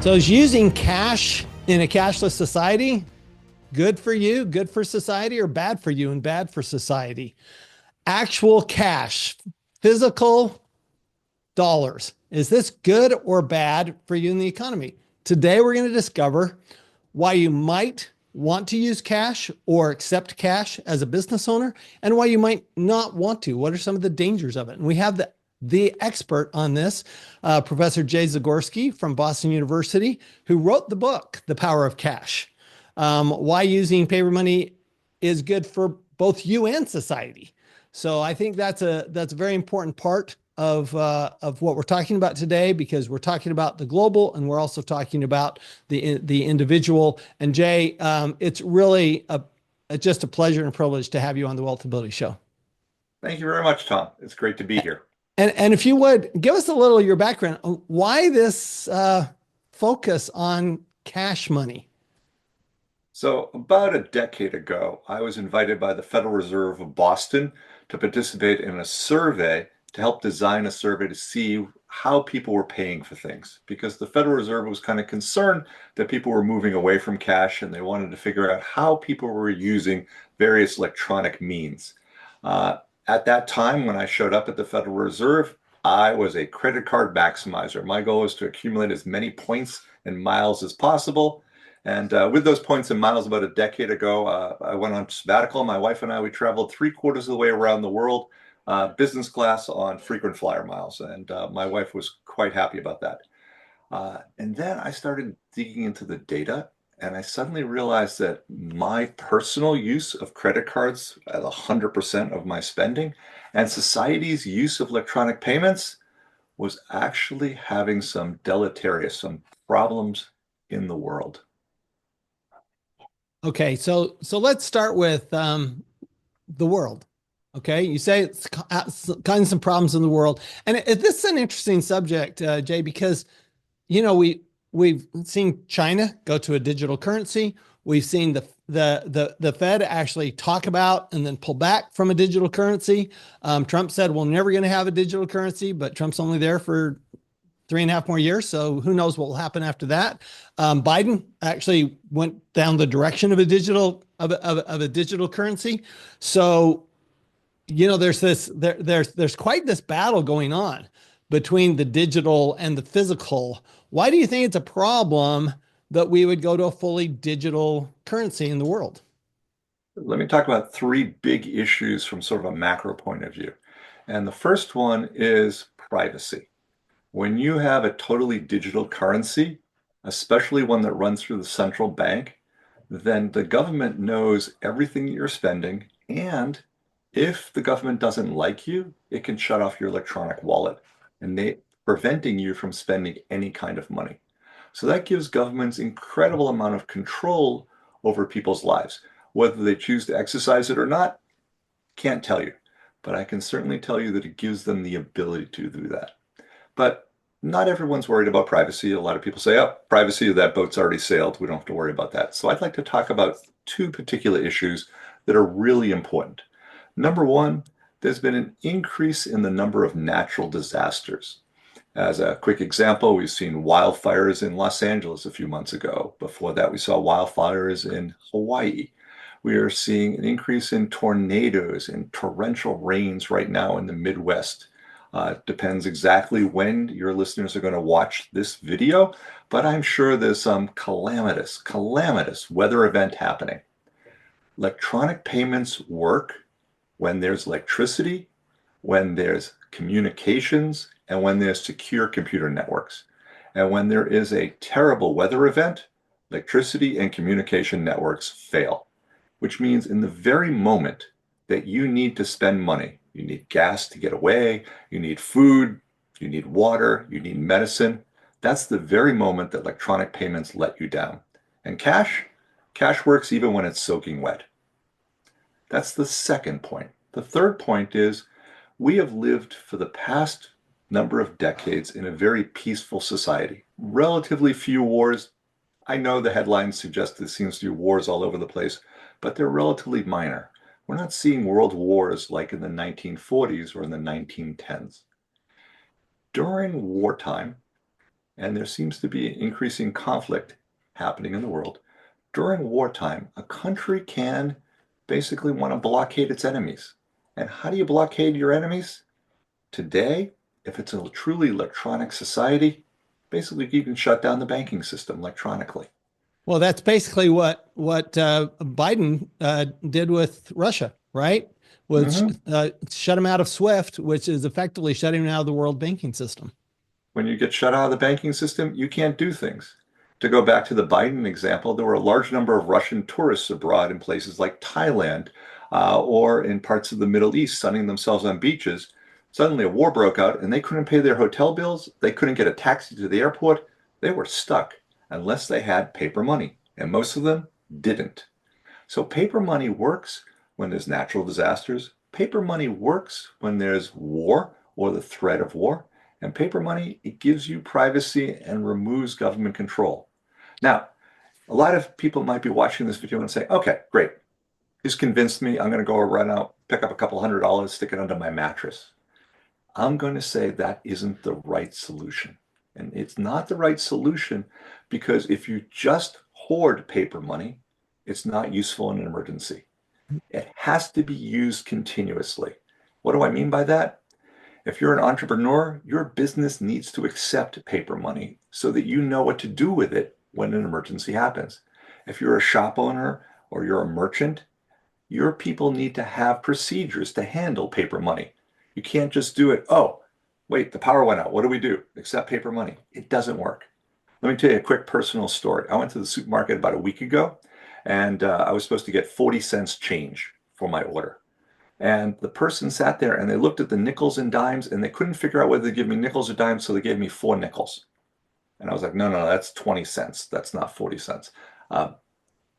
So is using cash in a cashless society good for you, good for society, or bad for you and bad for society? Actual cash, physical dollars. Is this good or bad for you in the economy? Today, we're going to discover why you might want to use cash or accept cash as a business owner and why you might not want to. What are some of the dangers of it? And we have the expert on this, Professor Jay Zagorsky from Boston University, who wrote the book, The Power of Cash, why using paper money is good for both you and society. So I think that's a very important part of what we're talking about today, because we're talking about the global and we're also talking about the individual. And Jay, it's really just a pleasure and a privilege to have you on the Wealth Ability Show. Thank you very much, Tom. It's great to be here. And if you would give us a little of your background, why this focus on cash money? So, about a decade ago, I was invited by the Federal Reserve of Boston to participate in a survey to help design a survey to see how people were paying for things. Because the Federal Reserve was kind of concerned that people were moving away from cash and they wanted to figure out how people were using various electronic means. At that time, when I showed up at the Federal Reserve, I was a credit card maximizer. My goal was to accumulate as many points and miles as possible. And with those points and miles, about a decade ago, I went on sabbatical. My wife and I, we traveled 3/4 of the way around the world, business class on frequent flyer miles. And my wife was quite happy about that. And then I started digging into the data, and I suddenly realized that my personal use of credit cards at 100% of my spending and society's use of electronic payments was actually having some some problems in the world. Okay, so let's start with the world. Okay, you say it's causing some problems in the world, and this is an interesting subject, Jay, because we've seen China go to a digital currency. We've seen the Fed actually talk about and then pull back from a digital currency. Trump said we're never going to have a digital currency, but Trump's only there for 3.5 more years. So who knows what will happen after that? Biden actually went down the direction of a digital currency. So there's quite this battle going on between the digital and the physical. Why do you think it's a problem that we would go to a fully digital currency in the world? Let me talk about three big issues from sort of a macro point of view. And the first one is privacy. When you have a totally digital currency, especially one that runs through the central bank, then the government knows everything you're spending. And if the government doesn't like you, it can shut off your electronic wallet and preventing you from spending any kind of money. So that gives governments incredible amount of control over people's lives. Whether they choose to exercise it or not, can't tell you. But I can certainly tell you that it gives them the ability to do that. But not everyone's worried about privacy. A lot of people say, oh, privacy, that boat's already sailed. We don't have to worry about that. So I'd like to talk about two particular issues that are really important. Number one, there's been an increase in the number of natural disasters. As a quick example, we've seen wildfires in Los Angeles a few months ago. Before that, we saw wildfires in Hawaii. We are seeing an increase in tornadoes and torrential rains right now in the Midwest. Depends exactly when your listeners are going to watch this video, but I'm sure there's some calamitous weather event happening. Electronic payments work when there's electricity, when there's communications, and when there's secure computer networks. And when there is a terrible weather event, electricity and communication networks fail, which means in the very moment that you need to spend money, you need gas to get away, you need food, you need water, you need medicine. That's the very moment that electronic payments let you down. And cash works even when it's soaking wet. That's the second point. The third point is we have lived for the past number of decades in a very peaceful society. Relatively few wars. I know the headlines suggest there seems to be wars all over the place, but they're relatively minor. We're not seeing world wars like in the 1940s or in the 1910s. During wartime, and there seems to be increasing conflict happening in the world. During wartime, a country can basically want to blockade its enemies. And how do you blockade your enemies? Today, if it's a truly electronic society, basically you can shut down the banking system electronically. Well, that's basically what Biden did with Russia, right? Was Mhm. shut him out of SWIFT, which is effectively shutting him out of the world banking system. When you get shut out of the banking system, you can't do things. To go back to the Biden example, there were a large number of Russian tourists abroad in places like Thailand or in parts of the Middle East sunning themselves on beaches. Suddenly a war broke out and they couldn't pay their hotel bills. They couldn't get a taxi to the airport. They were stuck unless they had paper money, and most of them didn't. So paper money works when there's natural disasters. Paper money works when there's war or the threat of war. And paper money, it gives you privacy and removes government control. Now, a lot of people might be watching this video and say, okay, great. He's convinced me. I'm going to go run out, pick up a couple $100, stick it under my mattress. I'm going to say that isn't the right solution. And it's not the right solution because if you just hoard paper money, it's not useful in an emergency. It has to be used continuously. What do I mean by that? If you're an entrepreneur, your business needs to accept paper money so that you know what to do with it when an emergency happens. If you're a shop owner or you're a merchant, your people need to have procedures to handle paper money. You can't just do it. Oh, wait, the power went out. What do we do? Accept paper money. It doesn't work. Let me tell you a quick personal story. I went to the supermarket about a week ago and I was supposed to get 40 cents change for my order. And the person sat there and they looked at the nickels and dimes and they couldn't figure out whether to give me nickels or dimes, so they gave me 4 nickels. And I was like, no, no, that's 20 cents. That's not 40 cents. Uh,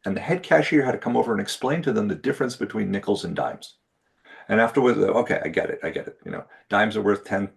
and the head cashier had to come over and explain to them the difference between nickels and dimes. And afterwards, okay, I get it. I get it. You know, dimes are worth 10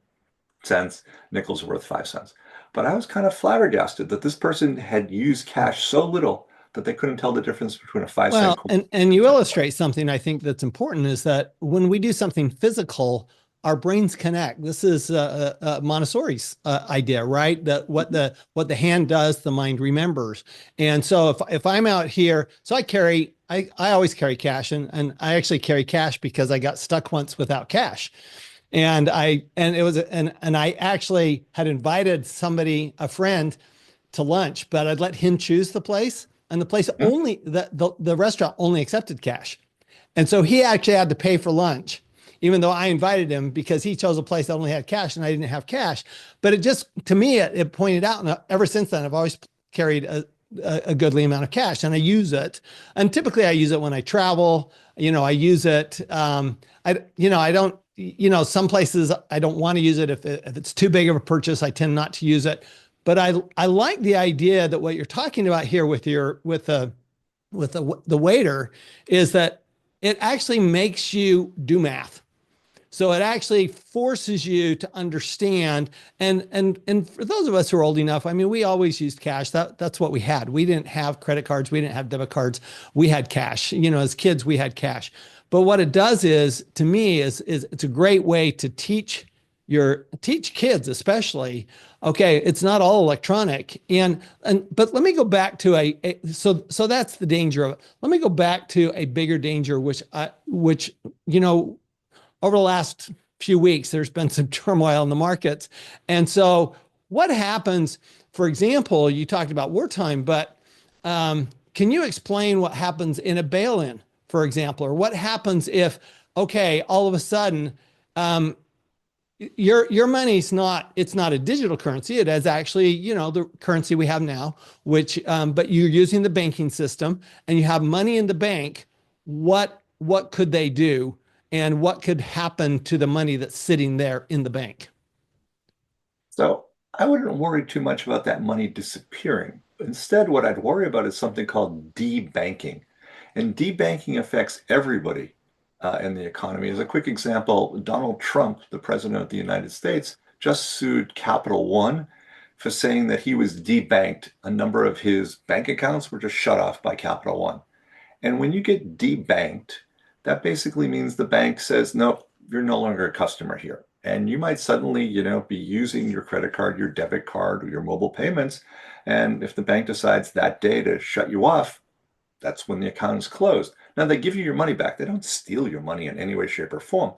cents, nickels are worth 5 cents. But I was kind of flabbergasted that this person had used cash so little that they couldn't tell the difference between a 5 cent Well, coin and and a you 10 cent illustrate something I think that's important is that when we do something physical, our brains connect. This is Montessori's idea, right? That what the hand does, the mind remembers. And so if I'm out here, so I always carry cash, and I actually carry cash because I got stuck once without cash. And I actually had invited somebody, a friend, to lunch, but I'd let him choose the place. And the place coin. only the restaurant only accepted cash. And so he actually had to pay for lunch, even though I invited him because he chose a place that only had cash and I didn't have cash. But it just, to me, it pointed out. And ever since then, I've always carried a goodly amount of cash and I use it. And typically I use it when I travel. I use it. I don't, some places I don't want to use it. If it's too big of a purchase, I tend not to use it. But I like the idea that what you're talking about here with the waiter is that it actually makes you do math. So it actually forces you to understand. And for those of us who are old enough, I mean, we always used cash. That's what we had. We didn't have credit cards. We didn't have debit cards. We had cash. As kids, we had cash. But what it does is, to me, is it's a great way to teach kids, especially. Okay, it's not all electronic. But let me go back to so that's the danger of it. Let me go back to a bigger danger, which over the last few weeks, there's been some turmoil in the markets. And so, what happens, for example, you talked about wartime, but can you explain what happens in a bail in, for example, or what happens if, okay, all of a sudden, your money's it's not a digital currency. It is actually, the currency we have now, but you're using the banking system and you have money in the bank. What could they do? And what could happen to the money that's sitting there in the bank? So I wouldn't worry too much about that money disappearing. Instead, what I'd worry about is something called debanking. And debanking affects everybody in the economy. As a quick example, Donald Trump, the president of the United States, just sued Capital One for saying that he was debanked. A number of his bank accounts were just shut off by Capital One. And when you get debanked, that basically means the bank says, nope, you're no longer a customer here. And you might suddenly, be using your credit card, your debit card, or your mobile payments. And if the bank decides that day to shut you off, that's when the account is closed. Now they give you your money back. They don't steal your money in any way, shape, or form.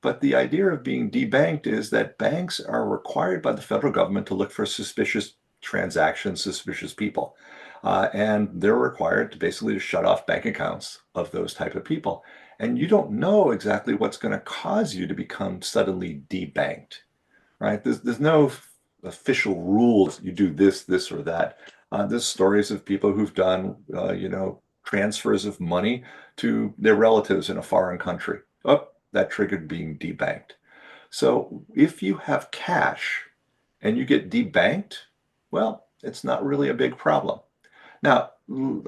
But the idea of being debanked is that banks are required by the federal government to look for suspicious transactions, suspicious people. And they're required to basically shut off bank accounts of those type of people. And you don't know exactly what's going to cause you to become suddenly debanked, right? There's no official rules. You do this, or that. There's stories of people who've done, transfers of money to their relatives in a foreign country. Oh, that triggered being debanked. So if you have cash and you get debanked, well, it's not really a big problem. Now,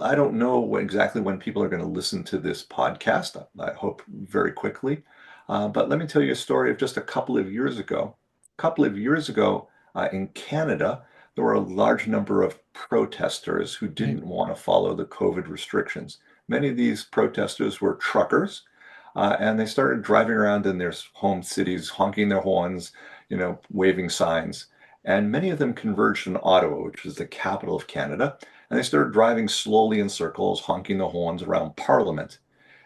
I don't know exactly when people are going to listen to this podcast. I hope very quickly. But let me tell you a story of just a couple of years ago. A couple of years ago in Canada, there were a large number of protesters who Right. didn't want to follow the COVID restrictions. Many of these protesters were truckers, and they started driving around in their home cities, honking their horns, waving signs. And many of them converged in Ottawa, which is the capital of Canada, and they started driving slowly in circles, honking the horns around Parliament.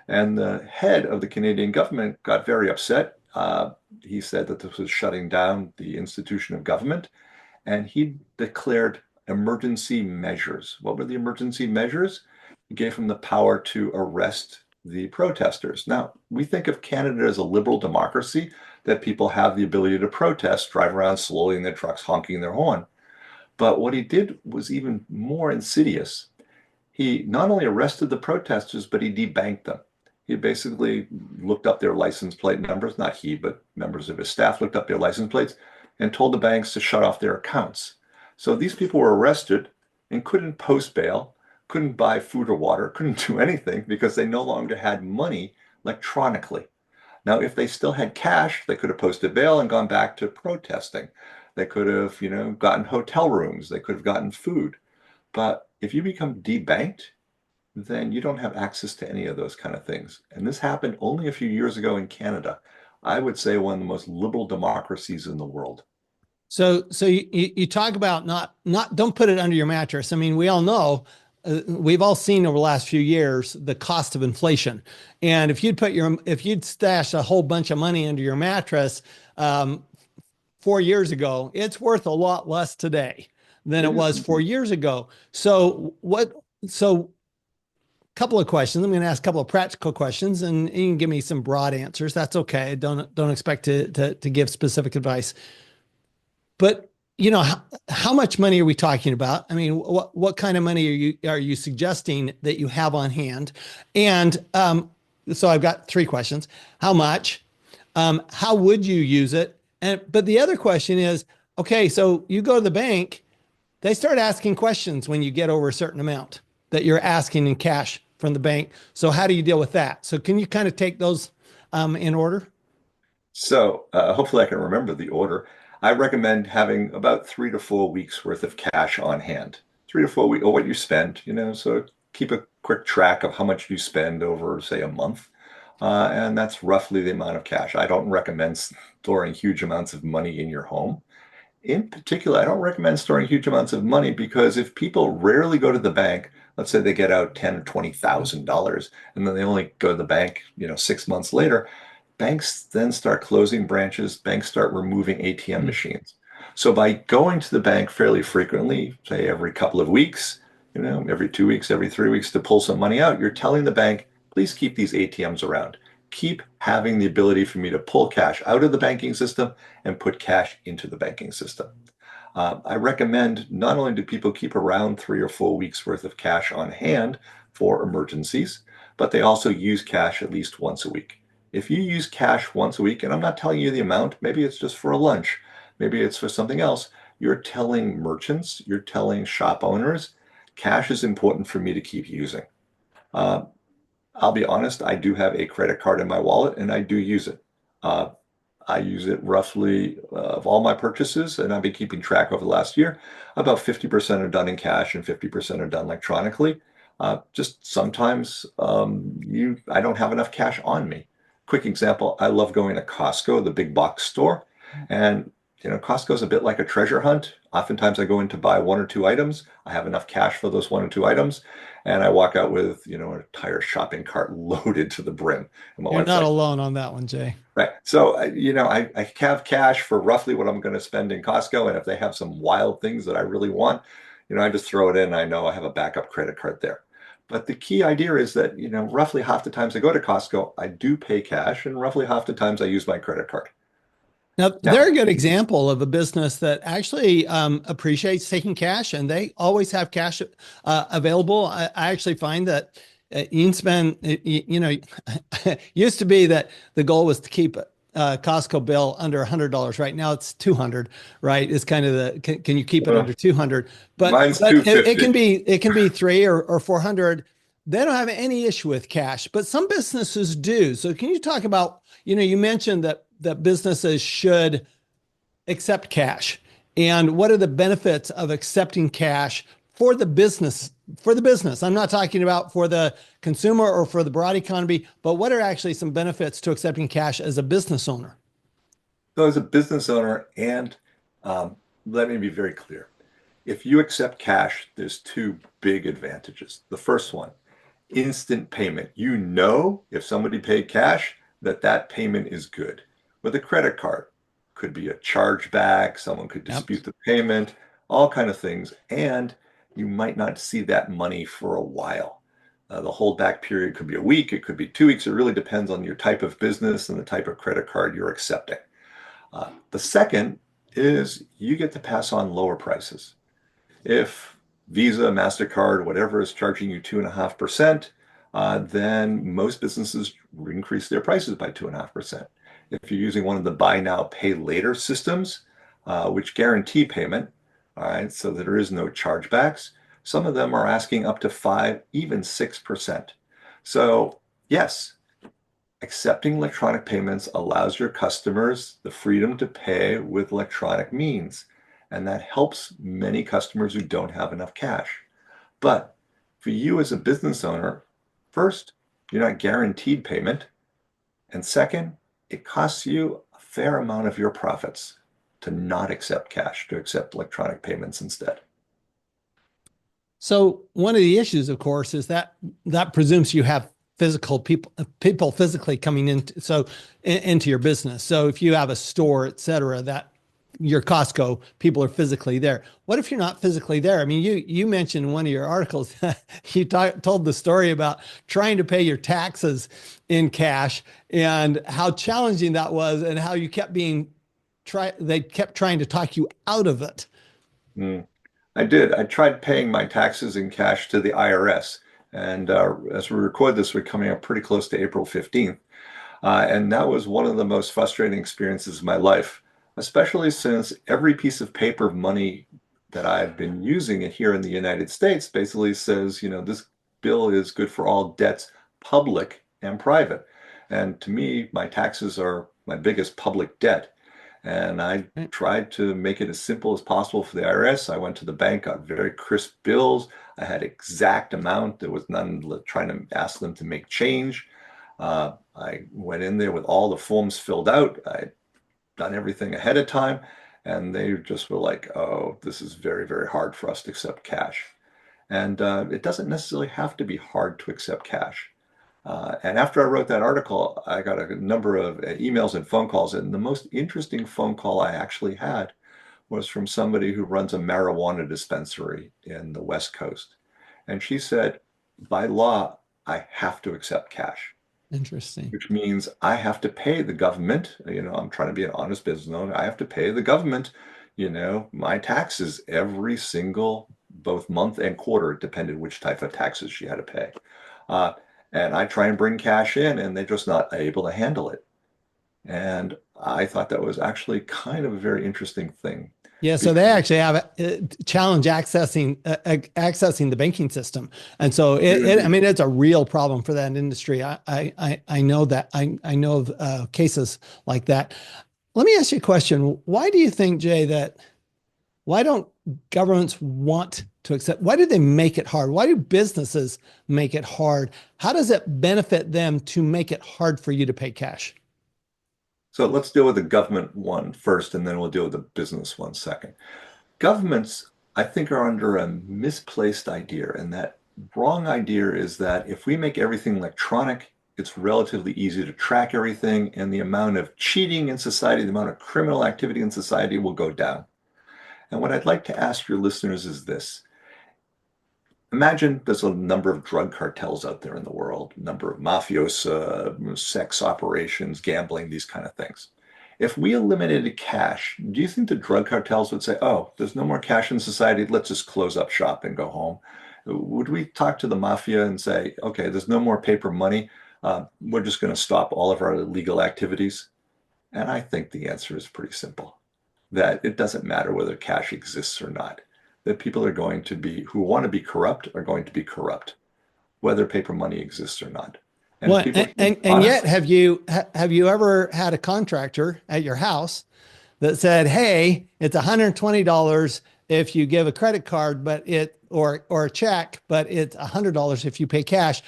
And the head of the Canadian government got very upset. He said that this was shutting down the institution of government, and he declared emergency measures. What were the emergency measures? He gave him the power to arrest the protesters. Now, we think of Canada as a liberal democracy, that people have the ability to protest, drive around slowly in their trucks, honking their horn. But what he did was even more insidious. He not only arrested the protesters, but he debanked them. He basically looked up their license plate numbers, not he, but members of his staff looked up their license plates and told the banks to shut off their accounts. So these people were arrested and couldn't post bail, couldn't buy food or water, couldn't do anything because they no longer had money electronically. Now, if they still had cash, they could have posted bail and gone back to protesting. They could have, gotten hotel rooms. They could have gotten food. But if you become debanked, then you don't have access to any of those kind of things. And this happened only a few years ago in Canada. I would say one of the most liberal democracies in the world. So you talk about not don't put it under your mattress. I mean, we all know we've all seen over the last few years the cost of inflation. And if you'd stash a whole bunch of money under your mattress 4 years ago, it's worth a lot less today than It it is was four indeed. years ago. So couple of questions. I'm going to ask a couple of practical questions, and you can give me some broad answers. That's okay. Don't expect to give specific advice. But how much money are we talking about? I mean, what kind of money are you suggesting that you have on hand? And so I've got three questions. How much? How would you use it? But the other question is, okay, so you go to the bank, they start asking questions when you get over a certain amount that you're asking in cash from the bank. So how do you deal with that? So can you kind of take those in order? So hopefully I can remember the order. I recommend having about 3 to 4 weeks worth of cash on hand. 3 to 4 weeks, or what you spend, so keep a quick track of how much you spend over, say, a month. And that's roughly the amount of cash. I don't recommend storing huge amounts of money in your home. In particular, I don't recommend storing huge amounts of money because if people rarely go to the bank, let's say they get out ten or $20,000, and then they only go to the bank, 6 months later, banks then start closing branches, banks start removing ATM Hmm. machines. So by going to the bank fairly frequently, say every couple of weeks, every 2 weeks, every 3 weeks to pull some money out, you're telling the bank, please keep these ATMs around. Keep having the ability for me to pull cash out of the banking system and put cash into the banking system. I recommend not only do people keep around 3 or 4 weeks worth of cash on hand for emergencies, but they also use cash at least once a week. If you use cash once a week, and I'm not telling you the amount, maybe it's just for a lunch, maybe it's for something else, you're telling merchants, you're telling shop owners, cash is important for me to keep using. Uh, I'll be honest, I do have a credit card in my wallet and I do use it. Uh, I use it roughly of all my purchases, and I've been keeping track over the last year. About 50% are done in cash and 50% are done electronically. Just sometimes I don't have enough cash on me. Quick example, I love going to Costco, the big box store, And Costco's a bit like a treasure hunt. Oftentimes I go in to buy one or two items. I have enough cash for those one or two items, and I walk out with, an entire shopping cart loaded to the brim. And my You're wife's not like, alone on that one, Jay. right. So, I have cash for roughly what I'm going to spend in Costco. And if they have some wild things that I really want, I just throw it in. I know I have a backup credit card there. But the key idea is that, roughly half the times I go to Costco, I do pay cash, and roughly half the times I use my credit card. Now, they're Now, a good example of a business that actually appreciates taking cash, and they always have cash available. I actually find that you can spend, used to be that the goal was to keep a Costco bill under $100. Right now, it's 200. Right? It's kind of can you keep it uh, under 200? But mine's it can 250. be three or 400. They don't have any issue with cash, but some businesses do. So can you talk about, you mentioned that businesses should accept cash, and what are the benefits of accepting cash for the business? For the business, I'm not talking about for the consumer or for the broad economy, but what are actually some benefits to accepting cash as a business owner? So, as a business owner, and let me be very clear. If you accept cash, there's two big advantages. The first one, instant payment. If somebody paid cash, that payment is good. With a credit card, could be a chargeback, someone could Yep. dispute the payment, all kind of things, and you might not see that money for a while. The holdback period could be a week, it could be 2 weeks. It really depends on your type of business and the type of credit card you're accepting. The second is you get to pass on lower prices. If Visa, MasterCard, whatever is charging you 2.5%, then most businesses increase their prices by 2.5%. If you're using one of the buy now, pay later systems, which guarantee payment, all right, so that there is no chargebacks, some of them are asking up to 5, even 6%. So, yes, accepting electronic payments allows your customers the freedom to pay with electronic means, and that helps many customers who don't have enough cash. But for you as a business owner, first, you're not guaranteed payment, and second, it costs you a fair amount of your profits to not accept cash, to accept electronic payments instead. So one of the issues, of course, is that presumes you have physical people physically coming into your business. So if you have a store, et cetera, that your Costco, people are physically there. What if you're not physically there? I mean, you mentioned in one of your articles, you told the story about trying to pay your taxes in cash and how challenging that was, and how you kept they kept trying to talk you out of it. Mm. I did. I tried paying my taxes in cash to the IRS. And as we record this, we're coming up pretty close to April 15th. And that was one of the most frustrating experiences of my life, especially since every piece of paper money that I've been using here in the United States basically says, this bill is good for all debts, public and private. And to me, my taxes are my biggest public debt. And I Right. tried to make it as simple as possible for the IRS. I went to the bank, got very crisp bills. I had exact amount. There was none trying to ask them to make change. I went in there with all the forms filled out. I'd done everything ahead of time. And they just were like, oh, this is very, very hard for us to accept cash. And it doesn't necessarily have to be hard to accept cash. And after I wrote that article, I got a number of emails and phone calls. And the most interesting phone call I actually had was from somebody who runs a marijuana dispensary in the West Coast. And she said, by law, I have to accept cash, Interesting. which means I have to pay the government. I'm trying to be an honest business owner. I have to pay the government, my taxes every single, both month and quarter, it depended which type of taxes she had to pay. Uh, and I try and bring cash in, and they're just not able to handle it. And I thought that was actually kind of a very interesting thing. Yeah, so they Because actually have a challenge accessing the banking system, and so I you, mean, it's a real problem for that industry. I know that I know of cases like that. Let me ask you a question. Why do you think, Jay, that why don't governments want to accept? Why do they make it hard? Why do businesses make it hard? How does it benefit them to make it hard for you to pay cash? So let's deal with the government one first, and then we'll deal with the business one second. Governments, I think, are under a misplaced idea, and that wrong idea is that if we make everything electronic, it's relatively easy to track everything, and the amount of cheating in society, the amount of criminal activity in society will go down. And what I'd like to ask your listeners is this. Imagine there's a number of drug cartels out there in the world, number of mafiosa, sex operations, gambling, these kind of things. If we eliminated cash, do you think the drug cartels would say, oh, there's no more cash in society, let's just close up shop and go home? Would we talk to the mafia and say, okay, there's no more paper money, we're just going to stop all of our illegal activities? And I think the answer is pretty simple, that it doesn't matter whether cash exists or not, that people are going to be, who want to be corrupt are going to be corrupt, whether paper money exists or not. And if Well, people and yet, honestly, have you ever had a contractor at your house that said, "Hey, it's $120 if you give a credit card, but or a check, but it's $100 if you pay cash."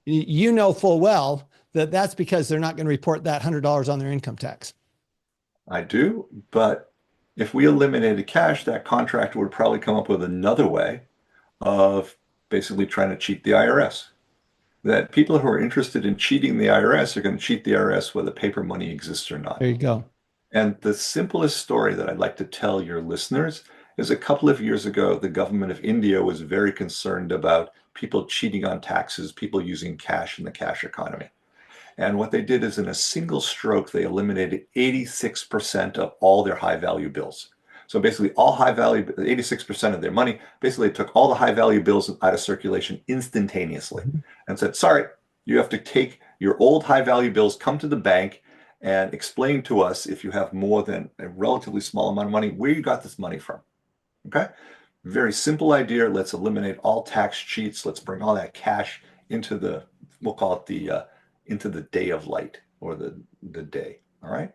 You know full well that that's because they're not going to report that $100 on their income tax. I do, but if we eliminated cash, that contractor would probably come up with another way of basically trying to cheat the IRS. That people who are interested in cheating the IRS are going to cheat the IRS whether paper money exists or not. There you go. And the simplest story that I'd like to tell your listeners is a couple of years ago, the government of India was very concerned about people cheating on taxes, people using cash in the cash economy. And what they did is in a single stroke, they eliminated 86% of all their high value bills. So basically, all high value, 86% of their money, basically took all the high value bills out of circulation instantaneously and said, sorry, you have to take your old high value bills, come to the bank and explain to us if you have more than a relatively small amount of money, where you got this money from. Okay. Very simple idea. Let's eliminate all tax cheats. Let's bring all that cash into the, we'll call it the, into the day of light or the day. All right.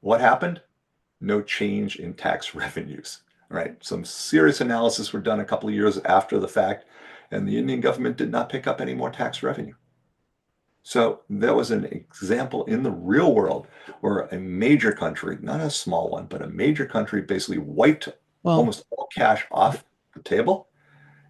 What happened? No change in tax revenues. All right. Some serious analysis were done a couple of years after the fact, and the Indian government did not pick up any more tax revenue. So that was an example in the real world where a major country, not a small one, but a major country basically wiped Well, almost all cash off the table,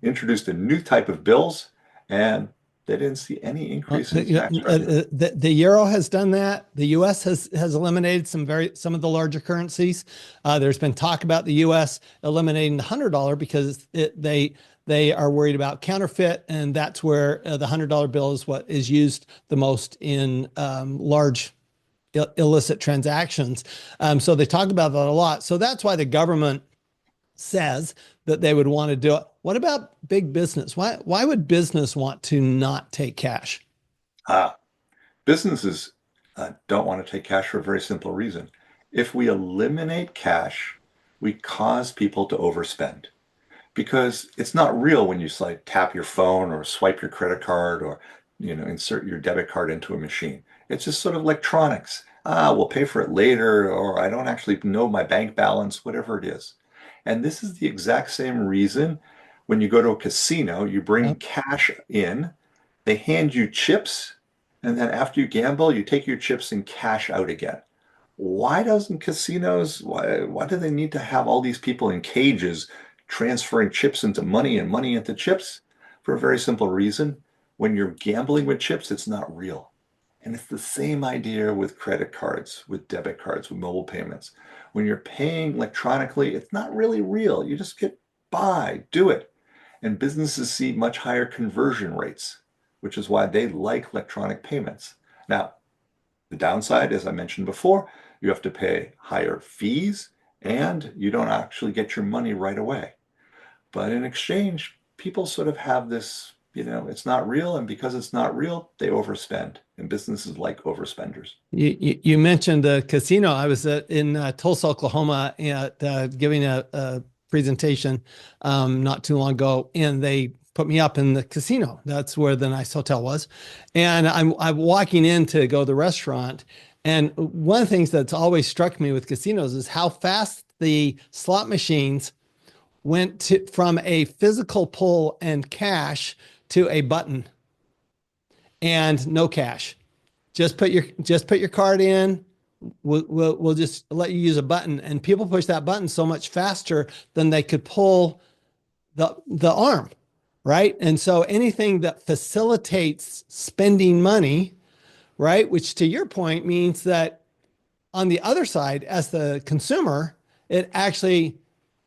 introduced a new type of bills, and they didn't see any increase in tax revenue. the euro has done that. The U.S. has eliminated some of the larger currencies. There's been talk about the U.S. eliminating the $100 because they are worried about counterfeit, and that's where the $100 bill is what is used the most in large illicit transactions. So they talk about that a lot. So that's why the government says that they would want to do it. What about big business? Why would business want to not take cash? Ah, businesses don't want to take cash for a very simple reason. If we eliminate cash, we cause people to overspend because it's not real when you like tap your phone or swipe your credit card or insert your debit card into a machine. It's just sort of electronics. We'll pay for it later, or I don't actually know my bank balance, whatever it is. And this is the exact same reason when you go to a casino, you bring Yep. cash in, they hand you chips, and then after you gamble, you take your chips and cash out again. Why doesn't casinos, why do they need to have all these people in cages transferring chips into money and money into chips? For a very simple reason. When you're gambling with chips, it's not real. And it's the same idea with credit cards, with debit cards, with mobile payments. When you're paying electronically, it's not really real. You just get by, do it. And businesses see much higher conversion rates, which is why they like electronic payments. Now, the downside, as I mentioned before, you have to pay higher fees and you don't actually get your money right away. But in exchange, people sort of have this, it's not real. And because it's not real, they overspend. And businesses like overspenders. You mentioned the casino. I was in Tulsa, Oklahoma, at giving a presentation not too long ago, and they put me up in the casino. That's where the nice hotel was, and I'm walking in to go to the restaurant. And one of the things that's always struck me with casinos is how fast the slot machines went from a physical pull and cash to a button and no cash. Just put your card in, we'll just let you use a button, and people push that button so much faster than they could pull the arm, right? And so anything that facilitates spending money, right, which to your point means that on the other side, as the consumer, it actually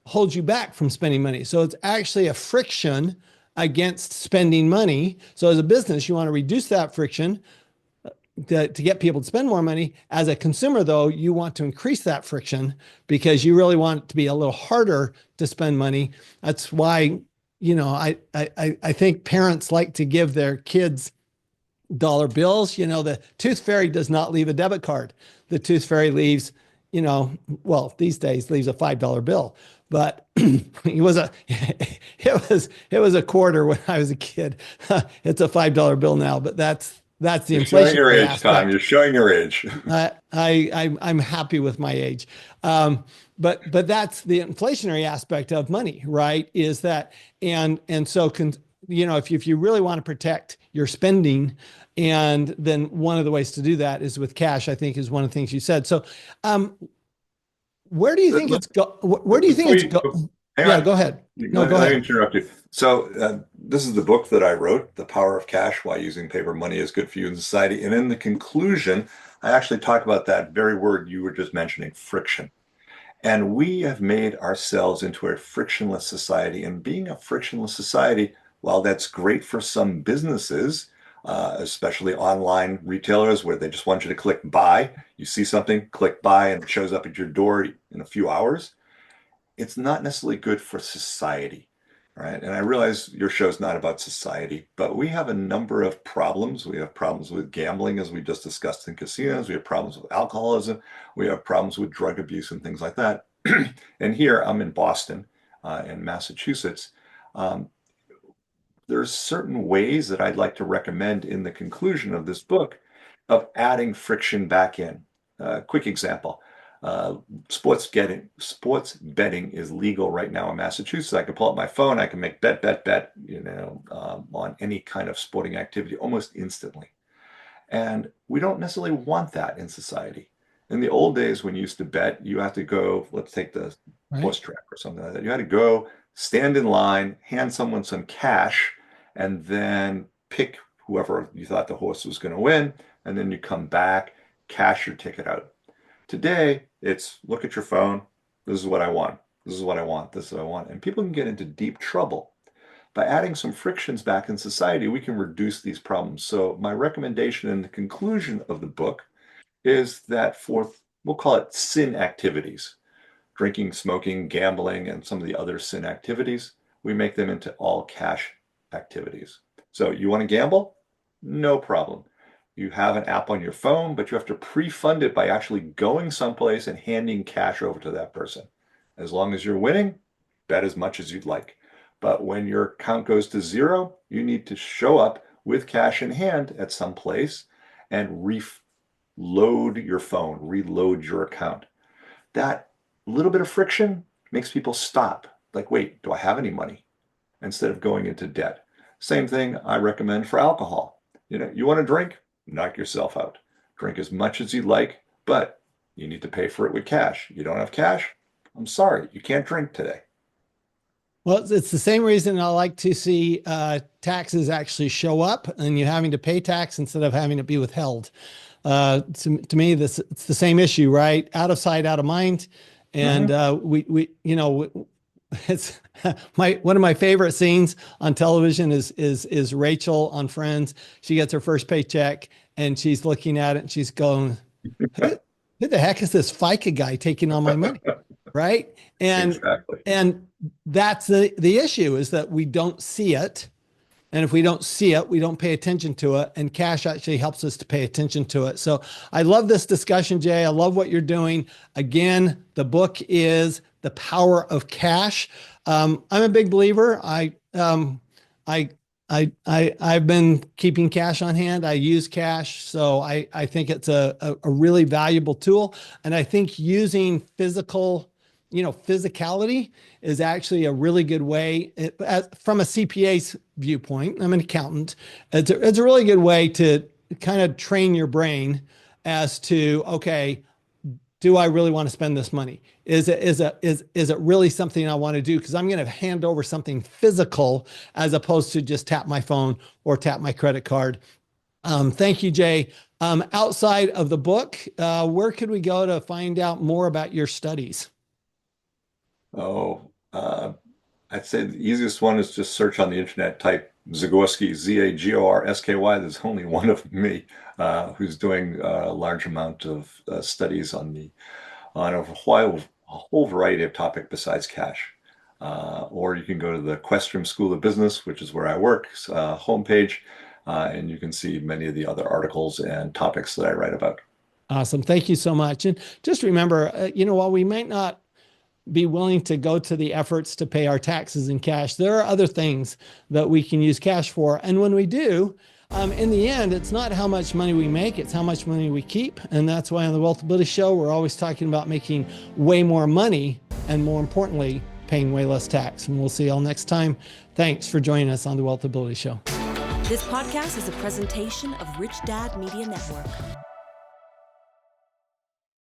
holds you back from spending money. So it's actually a friction against spending money. So as a business, you want to reduce that friction to get people to spend more money. As a consumer, though, you want to increase that friction because you really want it to be a little harder to spend money. That's why, I think parents like to give their kids dollar bills. The tooth fairy does not leave a debit card. The tooth fairy leaves, well, these days leaves a $5 bill, but it was a quarter when I was a kid. It's a $5 bill now, but that's the You're showing your inflationary age, Tom. aspect. You're showing your age. I'm happy with my age. But that's the inflationary aspect of money, right? Is that, and so if you really want to protect your spending, and then one of the ways to do that is with cash, I think is one of the things you said. So, where do you think it's go? Where do you think Before it's you, go? hang Yeah, on. go ahead. No, Let go me ahead. interrupt you. So, this is the book that I wrote, The Power of Cash, Why Using Paper Money is Good for You in Society. And in the conclusion, I actually talk about that very word you were just mentioning, friction. And we have made ourselves into a frictionless society. And being a frictionless society, while that's great for some businesses, especially online retailers where they just want you to click buy, you see something, click buy, and it shows up at your door in a few hours, it's not necessarily good for society, right? And I realize your show's not about society, but we have a number of problems. We have problems with gambling, as we just discussed in casinos. We have problems with alcoholism. We have problems with drug abuse and things like that. And here I'm in Boston, in Massachusetts. Um, there's certain ways that I'd like to recommend in the conclusion of this book of adding friction back in. Quick example. Uh, sports betting is legal right now in Massachusetts. I can pull up my phone. I can make bet, on any kind of sporting activity almost instantly. And we don't necessarily want that in society. In the old days, when you used to bet, you have to go, let's take the Right. horse track or something like that. You had to go, stand in line, hand someone some cash, and then pick whoever you thought the horse was going to win. And then you come back, cash your ticket out. Today, it's look at your phone. This is what I want. This is what I want. This is what I want. And people can get into deep trouble. By adding some frictions back in society, we can reduce these problems. So my recommendation in the conclusion of the book is that for, we'll call it sin activities, drinking, smoking, gambling, and some of the other sin activities, we make them into all cash activities. So you want to gamble? No problem. You have an app on your phone, but you have to pre-fund it by actually going someplace and handing cash over to that person. As long as you're winning, bet as much as you'd like. But when your account goes to zero, you need to show up with cash in hand at some place and reload your phone, reload your account. That little bit of friction makes people stop. Like, wait, do I have any money? Instead of going into debt. Same thing I recommend for alcohol. You want to drink? Knock yourself out. Drink as much as you like, but you need to pay for it with cash. You don't have cash? I'm sorry, you can't drink today. Well, it's the same reason I like to see taxes actually show up and you having to pay tax instead of having it be withheld. To me, it's the same issue, right? Out of sight, out of mind. And Mhm. it's one of my favorite scenes on television is Rachel on Friends. She gets her first paycheck and she's looking at it and she's going, who, who the heck is this FICA guy taking all my money? Right. Exactly. And that's the issue is that we don't see it. And if we don't see it, we don't pay attention to it. And cash actually helps us to pay attention to it. So I love this discussion, Jay. I love what you're doing. Again, the book is The Power of Cash. I'm a big believer. I, I've been keeping cash on hand. I use cash. So I think it's a really valuable tool. And I think using physicality is actually a really good way from a CPA's viewpoint. I'm an accountant. It's a really good way to kind of train your brain as to, okay, do I really want to spend this money? Is it really something I want to do? Because I'm going to hand over something physical as opposed to just tap my phone or tap my credit card. Thank you, Jay. Outside of the book, where could we go to find out more about your studies? Oh, I'd say the easiest one is just search on the internet, type Zagorsky, Zagorsky. There's only one of me who's doing a large amount of studies on a whole variety of topics besides cash. Or you can go to the Questrom School of Business, which is where I work, homepage, and you can see many of the other articles and topics that I write about. Awesome. Thank you so much. And just remember, while we might not be willing to go to the efforts to pay our taxes in cash, there are other things that we can use cash for. And when we do, in the end, it's not how much money we make, it's how much money we keep. And that's why on the Wealth Ability Show, we're always talking about making way more money and, more importantly, paying way less tax. And we'll see you all next time. Thanks for joining us on the Wealth Ability Show. This podcast is a presentation of Rich Dad Media Network.